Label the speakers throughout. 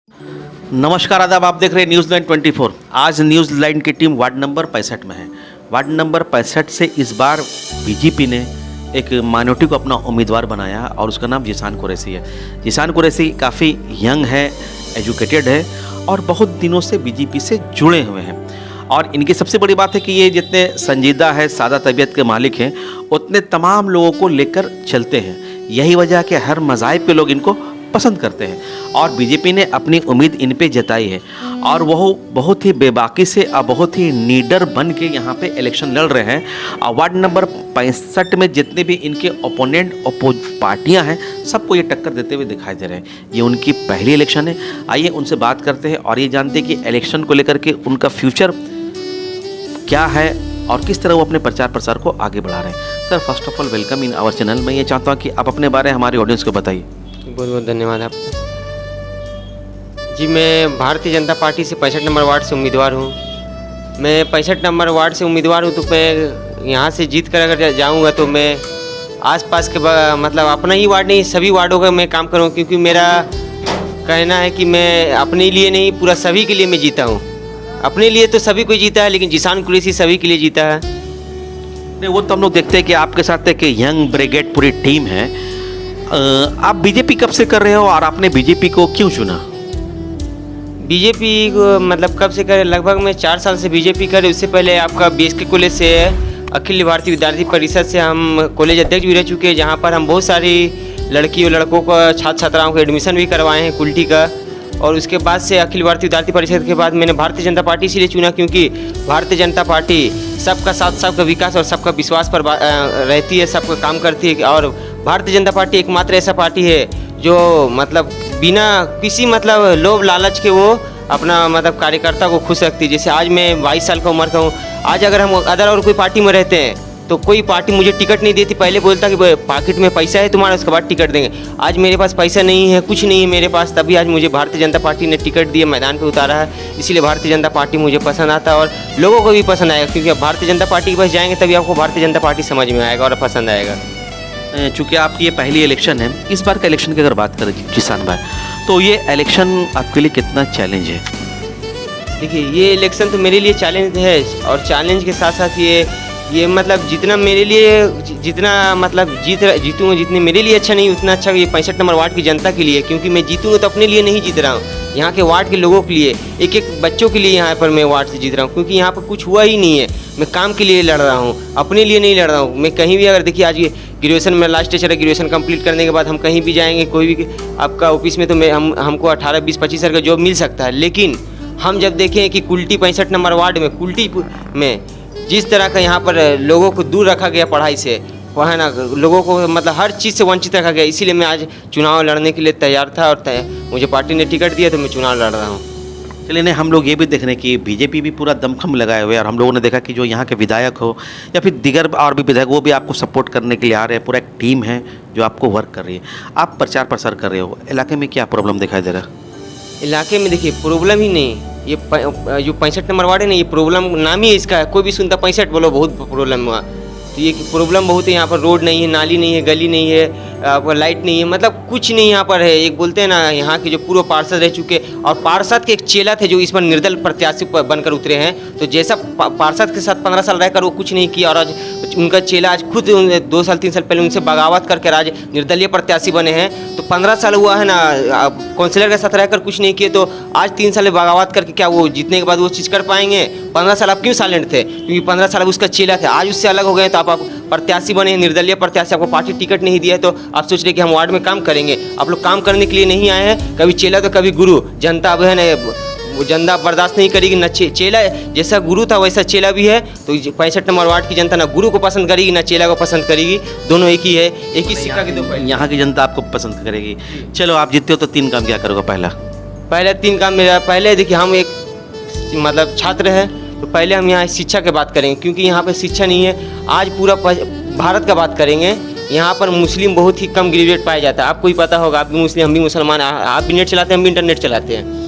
Speaker 1: नमस्कार आदाब, आप देख रहे हैं न्यूज़ लाइन 24। आज न्यूज़ लाइन की टीम वार्ड नंबर 65 में है। वार्ड नंबर 65 से इस बार बीजेपी ने एक माइनॉरिटी को अपना उम्मीदवार बनाया और उसका नाम जिसान कुरैशी है। जिसान कुरैशी काफ़ी यंग है, एजुकेटेड है और बहुत दिनों से बीजेपी से जुड़े हुए हैं। और इनकी सबसे बड़ी बात है कि ये जितने संजीदा है, सादा तबीयत के मालिक हैं, उतने तमाम लोगों को लेकर चलते हैं। यही वजह है कि हर मज़ाहिब के लोग इनको पसंद करते हैं और बीजेपी ने अपनी उम्मीद इन पे जताई है और वह बहुत ही बेबाकी से और बहुत ही नीडर बन के यहाँ पे इलेक्शन लड़ रहे हैं। और वार्ड नंबर 65 में जितने भी इनके ओपोनेंट पार्टियां हैं, सबको ये टक्कर देते हुए दिखाई दे रहे हैं। ये उनकी पहली इलेक्शन है। आइए उनसे बात करते हैं और ये जानते हैं कि इलेक्शन को लेकर के उनका फ्यूचर क्या है और किस तरह वो अपने प्रचार प्रसार को आगे बढ़ा रहे हैं। Sir, first of all welcome in our channel. मैं ये चाहता हूँ कि आप अपने बारे में हमारे ऑडियंस को बताइए।
Speaker 2: बहुत बहुत धन्यवाद आपका। जी, मैं भारतीय जनता पार्टी से 65 नंबर वार्ड से उम्मीदवार हूँ। मैं 65 नंबर वार्ड से उम्मीदवार हूँ, तो मैं यहाँ से जीत कर अगर जाऊँगा तो मैं आसपास के मतलब अपना ही वार्ड नहीं, सभी वार्डों का मैं काम करूँ, क्योंकि मेरा कहना है कि मैं अपने लिए नहीं, पूरा सभी के लिए मैं जीता हूँ। अपने लिए तो सभी कोई जीता है, लेकिन जिसान कुरैशी सभी के लिए जीता है।
Speaker 1: नहीं, वो तो हम लोग देखते हैं कि आपके साथ एक यंग ब्रिगेड पूरी टीम है। आप बीजेपी कब से कर रहे हो और आपने बीजेपी को क्यों चुना?
Speaker 2: बीजेपी को मतलब कब से करे, लगभग मैं 4 साल से बीजेपी करे। उससे पहले आपका BSK कॉलेज से अखिल भारतीय विद्यार्थी परिषद से हम कॉलेज अध्यक्ष भी रह चुके हैं, जहाँ पर हम बहुत सारी लड़की और लड़कों को, छात्र छात्राओं को एडमिशन भी करवाए हैं कुल्टी का। और उसके बाद से अखिल भारतीय विद्यार्थी परिषद के बाद मैंने भारतीय जनता पार्टी इसीलिए चुना, क्योंकि भारतीय जनता पार्टी सबका साथ, सबका विकास और सबका विश्वास पर रहती है, सबका काम करती है। और भारतीय जनता पार्टी एकमात्र ऐसा पार्टी है जो मतलब बिना किसी मतलब लोभ लालच के वो अपना मतलब कार्यकर्ता को खुश रखती है। जैसे आज मैं 22 साल का उम्र का हूँ। आज अगर हम अदर और कोई पार्टी में रहते हैं तो कोई पार्टी मुझे टिकट नहीं देती, पहले बोलता कि पॉकेट में पैसा है तुम्हारा, उसके बाद टिकट देंगे। आज मेरे पास पैसा नहीं है, कुछ नहीं है मेरे पास, तभी आज मुझे भारतीय जनता पार्टी ने टिकट दिया, मैदान पे उतारा है। इसीलिए भारतीय जनता पार्टी मुझे पसंद आता है और लोगों को भी पसंद आएगा, क्योंकि अब भारतीय जनता पार्टी के पास जाएंगे तभी आपको भारतीय जनता पार्टी समझ में आएगा और पसंद आएगा।
Speaker 1: चूँकि आपकी ये पहली इलेक्शन है, इस बार का इलेक्शन की अगर बात करें जिसान भाई, तो ये इलेक्शन आपके लिए कितना चैलेंज है?
Speaker 2: देखिए, ये इलेक्शन तो मेरे लिए चैलेंज है और चैलेंज के साथ साथ ये मतलब जितना मेरे लिए, जितना मतलब जीतूँगा, जितने मेरे लिए अच्छा नहीं, उतना अच्छा ये 65 नंबर वार्ड की जनता के लिए, क्योंकि मैं जीतूँगा तो अपने लिए नहीं जीत रहा हूँ, यहाँ के वार्ड के लोगों के लिए, एक एक बच्चों के लिए यहाँ पर मैं वार्ड से जीत रहा हूँ, क्योंकि यहाँ पर कुछ हुआ ही नहीं है। मैं काम के लिए लड़ रहा हूँ, अपने लिए नहीं लड़ रहा हूँ। मैं कहीं भी अगर देखिए, आज ये ग्रेजुएशन में लास्ट टीचर है, ग्रेजुएशन कंप्लीट करने के बाद हम कहीं भी जाएंगे, कोई भी आपका ऑफिस में, तो हमको 18, 20, 25 हज़ार का जॉब मिल सकता है। लेकिन हम जब देखें कि कुल्टी 65 नंबर वार्ड में, कुल्टी में जिस तरह का यहाँ पर लोगों को दूर रखा गया पढ़ाई से, वह है ना, लोगों को मतलब हर चीज़ से वंचित रखा गया। इसीलिए मैं आज चुनाव लड़ने के लिए तैयार था और मुझे पार्टी ने टिकट दिया, तो मैं चुनाव लड़ रहा हूँ।
Speaker 1: चलिए, नहीं, हम लोग ये भी देख रहे हैं कि बीजेपी भी पूरा दमखम लगाए हुए हैं और हम लोगों ने देखा कि जो यहाँ के विधायक हो या फिर दिगर और भी विधायक, वो भी आपको सपोर्ट करने के लिए आ रहे हैं। पूरा एक टीम है जो आपको वर्क कर रही है। आप प्रचार प्रसार कर रहे हो, इलाके में क्या प्रॉब्लम दिखाई दे रहा है?
Speaker 2: इलाके में देखिए, प्रॉब्लम ही नहीं, ये जो 65 नंबर वार्ड है ना, ये प्रॉब्लम नाम ही इसका है। कोई भी सुनता 65 बोलो, बहुत प्रॉब्लम हुआ। तो ये प्रॉब्लम बहुत है। यहाँ पर रोड नहीं है, नाली नहीं है, गली नहीं है, लाइट नहीं है, मतलब कुछ नहीं यहाँ पर है। एक बोलते हैं ना, यहाँ के जो पूर्व पार्षद रह चुके और पार्षद के एक चेला थे जो इस पर निर्दल प्रत्याशी बनकर उतरे हैं, तो जैसा पार्षद के साथ 15 साल रहकर वो कुछ नहीं किया, और आज उनका चेला आज खुद 2 साल 3 साल पहले उनसे बगावत करके आज निर्दलीय प्रत्याशी बने हैं। तो 15 साल हुआ है ना, काउंसिलर के साथ रहकर कुछ नहीं किए, तो आज 3 साल बगावत करके क्या वो जीतने के बाद वो चीज़ कर पाएंगे? 15 साल आप क्यों साइलेंट थे? क्योंकि 15 साल उसका चेला थे, आज उससे अलग हो गए, तो आप प्रत्याशी बने, निर्दलीय प्रत्याशी, आपको पार्टी टिकट नहीं दिया है, तो आप सोच रहे कि हम वार्ड में काम करेंगे। आप लोग काम करने के लिए नहीं आए हैं, कभी चेला तो कभी गुरु। जनता अब है ना, वो जनता बर्दाश्त नहीं करेगी, न चेला जैसा गुरु था वैसा चेला भी है। तो 65 नंबर वार्ड की जनता ना गुरु को पसंद करेगी ना चेला को पसंद करेगी, दोनों एक ही है, एक ही सिक्का के दो पहलू।
Speaker 1: यहाँ की जनता आपको पसंद करेगी। चलो, आप जीतते हो तो 3 काम क्या करोगे? पहले
Speaker 2: 3 काम मेरा, पहले देखिए, हम एक मतलब छात्र है, तो पहले हम यहाँ शिक्षा की बात करेंगे, क्योंकि यहाँ पर शिक्षा नहीं है। आज पूरा भारत का बात करेंगे, यहाँ पर मुस्लिम बहुत ही कम ग्रेजुएट पाया जाता है। आपको ही पता होगा, आप भी मुस्लिम, हम भी मुसलमान, आप भी नेट चलाते हैं, हम भी इंटरनेट चलाते हैं।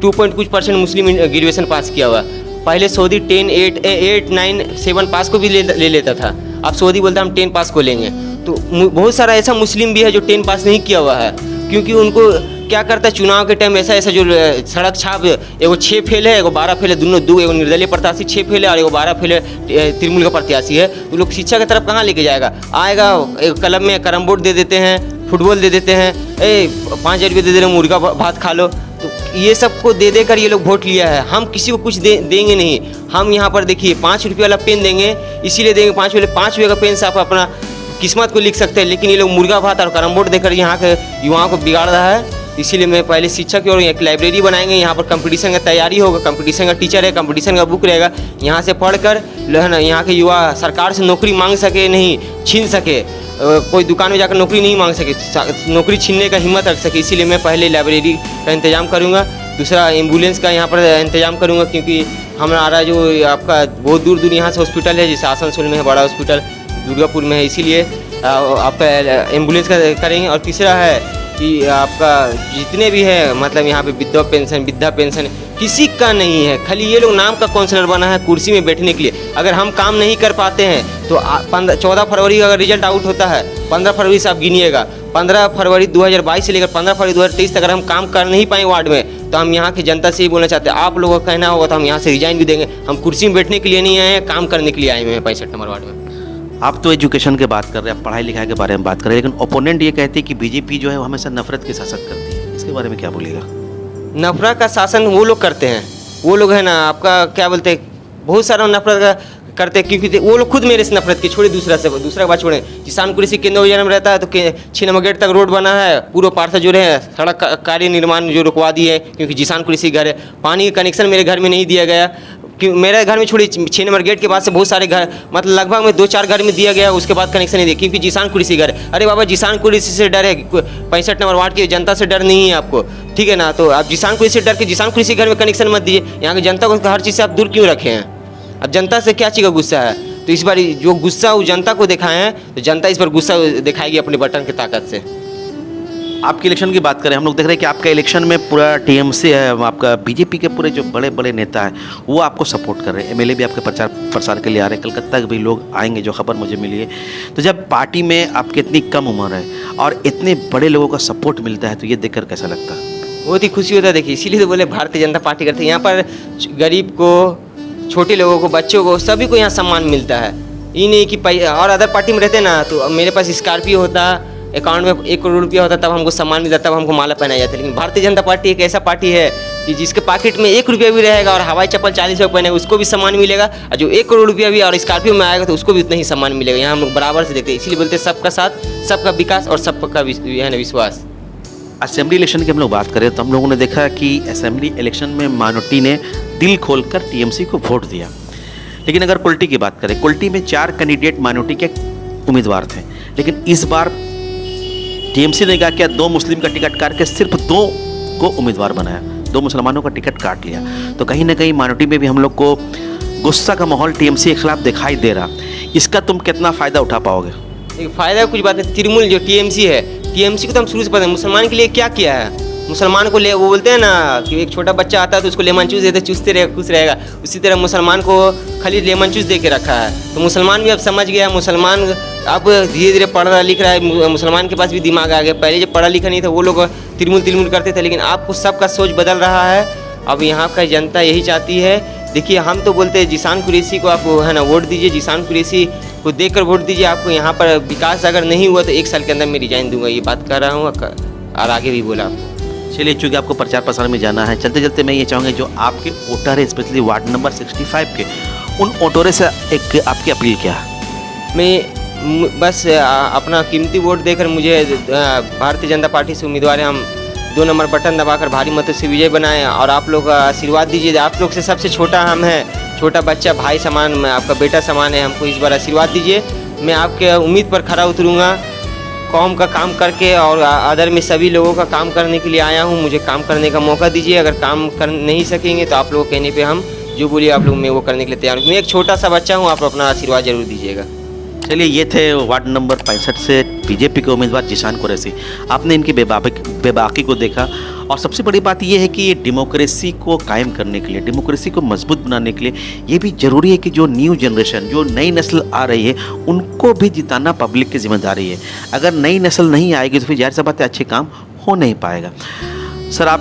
Speaker 2: 2% मुस्लिम ग्रेजुएशन पास किया हुआ। पहले सऊदी 10, 8, 9, 7 पास को भी ले लेता था। अब सऊदी बोलता हम 10 पास को लेंगे। तो बहुत सारा ऐसा मुस्लिम भी है जो 10 पास नहीं किया हुआ है, क्योंकि उनको क्या करता है चुनाव के टाइम ऐसा ऐसा जो सड़क छाप एगो 6 फेल है, एगो 12 फेल है, दोनों दो, एगो निर्दलीय प्रत्याशी 6 फेल है और एगो 12 फेल है तृणमूल का प्रत्याशी है। तो लोग शिक्षा की तरफ कहाँ लेके जाएगा? आएगा एक क्लब में कैरम बोर्ड दे देते हैं, फुटबॉल दे देते हैं, 5,000 रुपये दे दे रहे मुर्गा भात खा लो। तो ये सब को दे देकर ये लोग वोट लिया है। हम किसी को कुछ देंगे नहीं। हम यहाँ पर देखिए 5 रुपये वाला पेन देंगे, इसीलिए देंगे 5 रुपये का पेन से आप अपना किस्मत को लिख सकते हैं। लेकिन ये लोग मुर्गा भात और कैरम बोर्ड देकर यहाँ के युवाओं को बिगाड़ रहा है। इसीलिए मैं पहले शिक्षा की ओर एक लाइब्रेरी बनाएंगे, यहाँ पर कंपटीशन का तैयारी होगा, कंपटीशन का टीचर है, कंपटीशन का बुक रहेगा, यहाँ से पढ़कर जो है ना यहाँ के युवा सरकार से नौकरी मांग सके, नहीं छीन सके, कोई दुकान में जाकर नौकरी नहीं मांग सके, नौकरी छीनने का हिम्मत रख सके। इसीलिए मैं पहले लाइब्रेरी का इंतजाम करूँगा। दूसरा एम्बुलेंस का यहाँ पर इंतजाम करूँगा, क्योंकि हमारा जो आपका बहुत दूर दूर यहाँ से हॉस्पिटल है, जैसे आसनसोल में है बड़ा हॉस्पिटल, दुर्गापुर में है, इसीलिए आप एम्बुलेंस का करेंगे। और तीसरा है कि आपका जितने भी है मतलब यहाँ पे वृद्धा पेंशन किसी का नहीं है, खाली ये लोग नाम का काउंसलर बना है कुर्सी में बैठने के लिए। अगर हम काम नहीं कर पाते हैं तो 14 फरवरी अगर रिजल्ट आउट होता है, 15 फरवरी से आप गिनिएगा, 15 फरवरी 2022 से लेकर 15 फरवरी 2023 तक अगर हम काम कर नहीं पाए वार्ड में, तो हम यहाँ की जनता से ही बोलना चाहते हैं, आप लोगों का कहना होगा तो हम यहाँ से रिजाइन भी देंगे। हम कुर्सी में बैठने के लिए नहीं आए हैं, काम करने के लिए आए हुए हैं 65 नंबर वार्ड में।
Speaker 1: आप तो एजुकेशन की बात कर रहे हैं, पढ़ाई लिखाई के बारे में बात कर रहे हैं, लेकिन ओपोनेंट ये कहते हैं कि बीजेपी जो है वो हमेशा नफरत के शासन करती है। इसके बारे में क्या बोलेगा?
Speaker 2: नफरत का शासन वो लोग करते हैं, वो लोग है ना आपका क्या बोलते हैं, बहुत सारा नफरत का करते हैं, क्योंकि वो लोग खुद मेरे से नफरत की छोड़े, दूसरा बात छोड़े। किसान कृषि केंद्र योजना में रहता है तो 6 नंबर गेट तक रोड बना है, पूर्व पार्षद जो है सड़क कार्य निर्माण जो रुकवा दिए है, क्योंकि किसान कृषि घर है। पानी का कनेक्शन मेरे घर में नहीं दिया गया, कि मेरे घर में छोड़ी 6 नंबर गेट के बाद से बहुत सारे घर मतलब लगभग में 2-4 घर में दिया गया, उसके बाद कनेक्शन नहीं दिया, क्योंकि किसान कृषि घर है। अरे बाबा जिसान कृषि से डर है, 65 नंबर वार्ड की जनता से डर नहीं है आपको, ठीक है ना? तो आप जिसान कृषि से डर के जिसान कृषि घर में कनेक्शन मत दीजिए। यहाँ की जनता को हर चीज़ से आप दूर क्यों रखे हैं? अब जनता से क्या चीज़ का गुस्सा है? तो इस बार जो गुस्सा वो जनता को दिखाए हैं, तो जनता इस बार गुस्सा दिखाएगी अपने बटन की ताकत से।
Speaker 1: आपके इलेक्शन की बात करें, हम लोग देख रहे हैं कि आपका इलेक्शन में पूरा टीएमसी है, आपका बीजेपी के पूरे जो बड़े बड़े नेता हैं वो आपको सपोर्ट कर रहे हैं, एमएलए भी आपके प्रचार प्रसार के लिए आ रहे हैं, कलकत्ता के भी लोग आएंगे, जो खबर मुझे मिली है। तो जब पार्टी में आपकी इतनी कम उम्र है और इतने बड़े लोगों का सपोर्ट मिलता है, तो ये देखकर कैसा लगता है?
Speaker 2: बहुत ही खुशी होता है। देखिए इसीलिए तो बोले भारतीय जनता पार्टी करते हैं। यहाँ पर गरीब को, छोटे लोगों को, बच्चों को, सभी को यहाँ सम्मान मिलता है। ये नहीं कि और अदर पार्टी में रहते ना तो मेरे पास स्कॉर्पियो होता, अकाउंट में 1 करोड़ रुपया होता, तब हमको सम्मान मिलता, तब हमको माला पहनाया जाता। लेकिन भारतीय जनता पार्टी एक ऐसा पार्टी है कि जिसके पॉकेट में 1 रुपया भी रहेगा और हवाई चप्पल 40 रुपये पहने उसको भी सम्मान मिलेगा, और जो 1 करोड़ रुपया भी और स्कॉर्पियो में आएगा तो उसको भी उतना ही सम्मान मिलेगा। यहाँ हम लोग बराबर से देखते हैं, इसीलिए बोलते हैं सबका साथ, सबका विकास और सबका है ना विश्वास।
Speaker 1: असेंबली इलेक्शन की हम लोग बात करें तो हम लोगों ने देखा कि असेंबली इलेक्शन में माइनॉरिटी ने दिल खोलकर टीएमसी को वोट दिया। लेकिन अगर कुल्टी की बात करें, कुल्टी में 4 कैंडिडेट माइनॉरिटी के उम्मीदवार थे, लेकिन इस बार टीएमसी ने क्या किया, 2 मुस्लिम का टिकट काट के सिर्फ 2 को उम्मीदवार बनाया, 2 मुसलमानों का टिकट काट लिया। तो कहीं ना कहीं माइनॉरिटी में भी हम लोग को गुस्सा का माहौल टीएमसी के खिलाफ दिखाई दे रहा। इसका तुम कितना फ़ायदा उठा पाओगे?
Speaker 2: फ़ायदा कुछ बात नहीं। तृणमूल जो टीएमसी है, टीएमसी को तो हम शुरू से पता है मुसलमान के लिए क्या किया है। मुसलमान को ले, वो बोलते हैं ना कि एक छोटा बच्चा आता है तो उसको लेमन जूस देते, चूसते रहेगा, खुश रहेगा, उसी तरह मुसलमान को खाली लेमन जूस दे के रखा है। तो मुसलमान भी अब समझ गया, मुसलमान अब धीरे धीरे पढ़ रहा लिख रहा है, मुसलमान के पास भी दिमाग आ गया। पहले जब पढ़ा लिखा नहीं था वो लोग तिरमुल करते थे, लेकिन आपको सबका सोच बदल रहा है। अब यहाँ का जनता यही चाहती है। देखिए हम तो बोलते हैं जिसान कुरैशी को आप है ना वोट दीजिए, जिसान कुरैशी को देकर वोट दीजिए। आपको यहाँ पर विकास अगर नहीं हुआ तो 1 साल के अंदर मैं रिजाइन दूंगा, ये बात कर रहा हूँ और आगे भी बोला आपको।
Speaker 1: चलिए, चूँकि आपको प्रचार प्रसार में जाना है, चलते चलते मैं ये चाहूँगा जो आपके वोटर है, स्पेशली वार्ड नंबर 65 के, उन वोटरों से एक आपकी अपील क्या है?
Speaker 2: मैं बस अपना कीमती वोट देकर मुझे भारतीय जनता पार्टी से उम्मीदवार हैं, हम 2 नंबर बटन दबाकर भारी मतों से विजय बनाएं और आप लोग आशीर्वाद दीजिए। आप लोग से सबसे छोटा हम हैं, छोटा बच्चा भाई समान, मैं आपका बेटा समान है, हमको इस बार आशीर्वाद दीजिए। मैं आपके उम्मीद पर खरा उतरूँगा, कौम का काम करके और अदर में सभी लोगों का काम करने के लिए आया हूँ। मुझे काम करने का मौका दीजिए। अगर काम कर नहीं सकेंगे तो आप लोगों के कहने पे हम जो बोलिए आप लोग मैं वो करने के लिए तैयार हूँ। मैं एक छोटा सा बच्चा हूँ, आप अपना आशीर्वाद जरूर दीजिएगा।
Speaker 1: चलिए, ये थे वार्ड नंबर 65 से बीजेपी के उम्मीदवार जिसान कुरैशी। आपने इनकी बेबाकी को देखा, और सबसे बड़ी बात यह है कि ये डेमोक्रेसी को कायम करने के लिए, डेमोक्रेसी को मजबूत बनाने के लिए ये भी ज़रूरी है कि जो न्यू जनरेशन, जो नई नस्ल आ रही है, उनको भी जिताना पब्लिक की जिम्मेदारी है। अगर नई नस्ल नहीं आएगी तो फिर ज़ाहिर सी बात है अच्छे काम हो नहीं पाएगा। सर आप